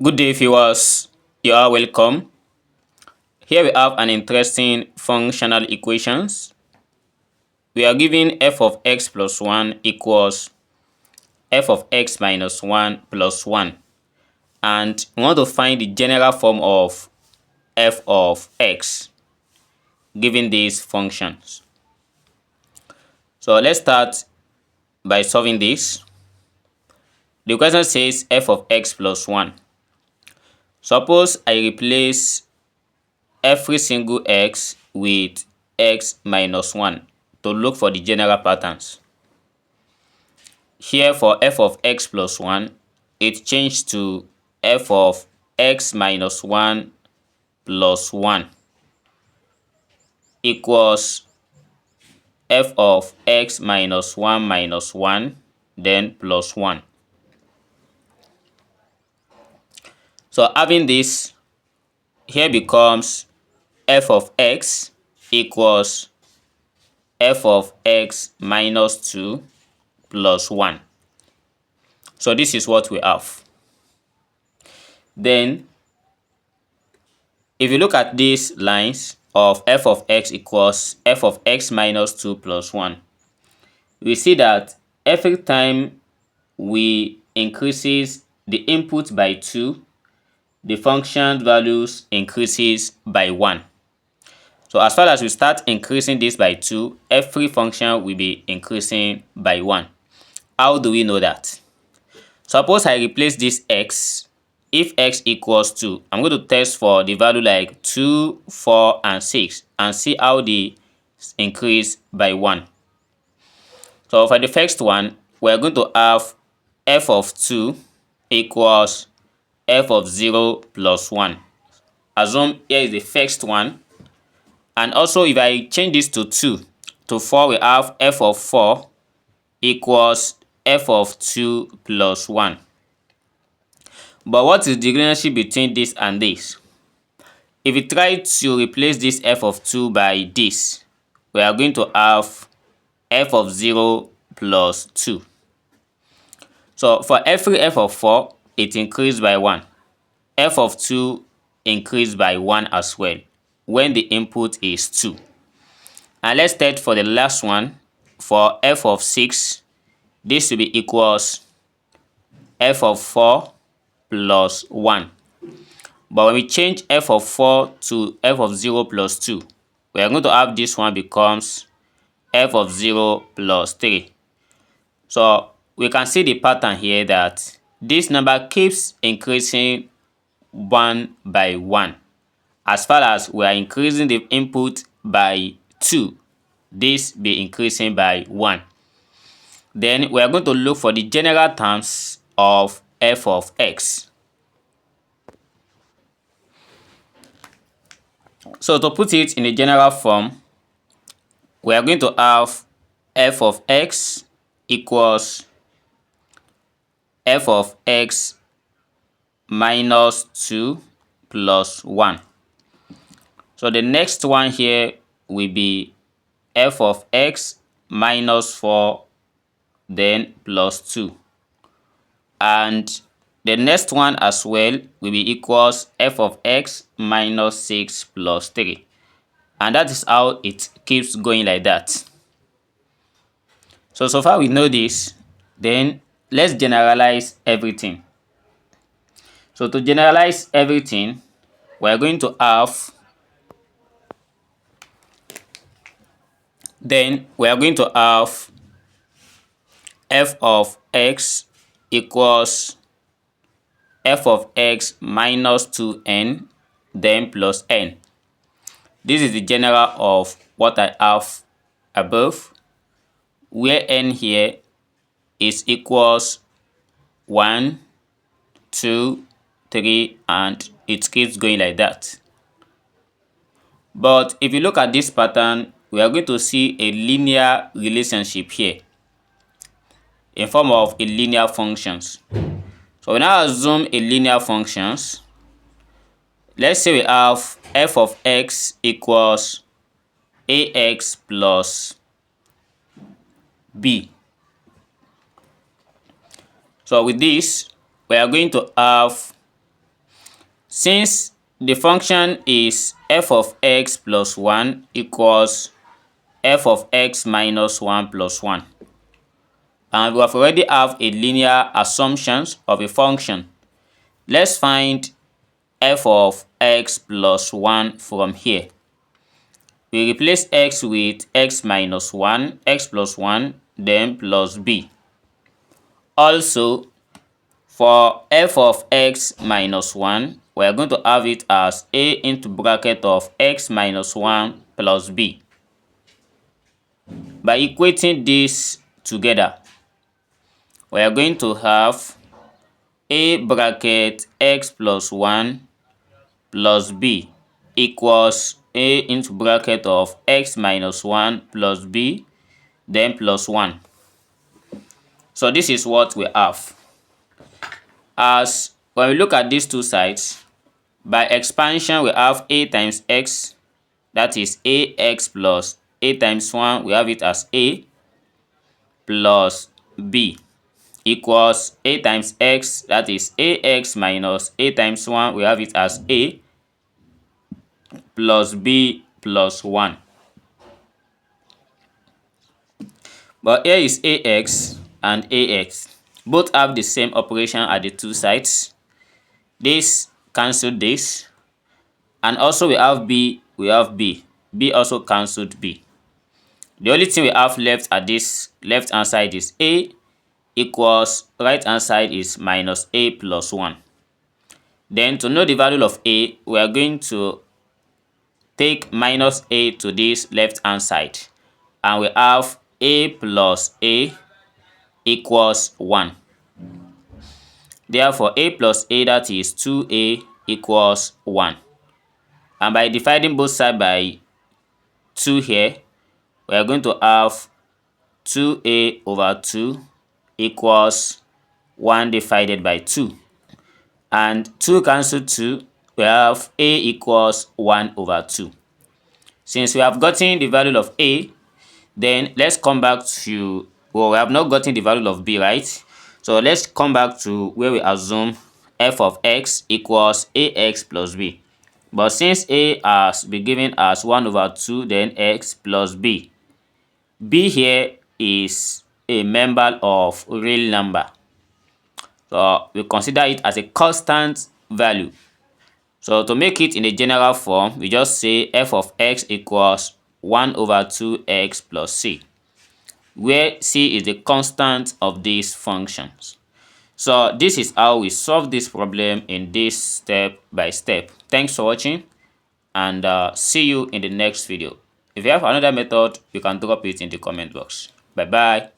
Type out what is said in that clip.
Good day, viewers. You are welcome. Here we have an interesting functional equations. We are given f of x plus 1 equals f of x minus 1 plus 1. And we want to find the general form of f of x given these functions. So let's start by solving this. The question says f of x plus 1. Suppose I replace every single x with x minus 1 to look for the general patterns. Here for f of x plus 1, it changed to f of x minus 1 plus 1 equals f of x minus 1 then plus 1. So having this, here becomes f of x equals f of x minus 2 plus 1. So this is what we have. Then, if you look at these lines of f of x equals f of x minus 2 plus 1, we see that every time we increases the input by 2, the function values increases by 1. So as far as we start increasing this by 2, every function will be increasing by 1. How do we know that? Suppose I replace this x. If x equals 2, I'm going to test for the value like 2, 4, and 6 and see how they increase by 1. So for the first one, we're going to have f of 2 equals f of 0 plus 1. Assume here is the first one. And also if I change this to 2, to 4, we have f of 4 equals f of 2 plus 1. But what is the relationship between this and this? If we try to replace this f of 2 by this, we are going to have f of 0 plus 2. So for every f of 4, it increased by 1. F of 2 increased by 1 as well when the input is 2. And let's test for the last one. For f of 6, this will be equals f of 4 plus 1. But when we change f of 4 to f of 0 plus 2, we are going to have this one becomes f of 0 plus 3. So we can see the pattern here that this number keeps increasing 1 by 1. As far as we are increasing the input by 2, this be increasing by 1. Then we are going to look for the general terms of f of x. So to put it in a general form, we are going to have f of x equals f of x minus 2 plus 1. So the next one here will be f of x minus 4 then plus 2. And the next one as well will be equals f of x minus 6 plus 3. And that is how it keeps going like that. So far we know this. Then let's generalize everything. So to generalize everything, we are going to have f of x equals f of x minus 2n then plus n. This is the general of what I have above, where n here is equals 1, 2, 3, and it keeps going like that. But if you look at this pattern, we are going to see a linear relationship here in form of a linear functions. So we now assume a linear functions. Let's say we have f of x equals ax plus b. So with this, we are going to have Since the function is f of x plus 1 equals f of x minus 1 plus 1, and we have already have a linear assumptions of a function, let's find f of x plus 1 from here. We replace x with x minus 1, x plus 1, then plus b. Also, for f of x minus 1, we are going to have it as a into bracket of x minus 1 plus b. By equating this together, we are going to have a bracket x plus 1 plus b equals a into bracket of x minus 1 plus b, then plus 1. So this is what we have. As when we look at these two sides, by expansion we have a times x, that is ax plus a times 1, we have it as a plus b equals a times x, that is ax minus a times 1, we have it as a plus b plus 1. But here is ax and ax. Both have the same operation at the two sides. This cancelled this. And also we have b, we have b. B also cancelled b. The only thing we have left at this left hand side is a equals right hand side is minus a plus 1. Then to know the value of a, we are going to take minus a to this left hand side. And we have a plus a equals 1. Therefore, a plus a, that is 2a, equals 1. And by dividing both sides by 2 here, we are going to have 2a over 2 equals 1 divided by 2. And 2 cancel 2, we have a equals 1 over 2. Since we have gotten the value of a, then let's come back to, well, we have not gotten the value of b, right? So let's come back to where we assume f of x equals ax plus b. But since a has been given as 1 over 2, then x plus b. B here is a member of real number. So we consider it as a constant value. So to make it in a general form, we just say f of x equals 1 over 2x plus c, where c is the constant of these functions. So this is how we solve this problem in this step by step. Thanks for watching, and see you in the next video. If you have another method, you can drop it in the comment box. Bye bye.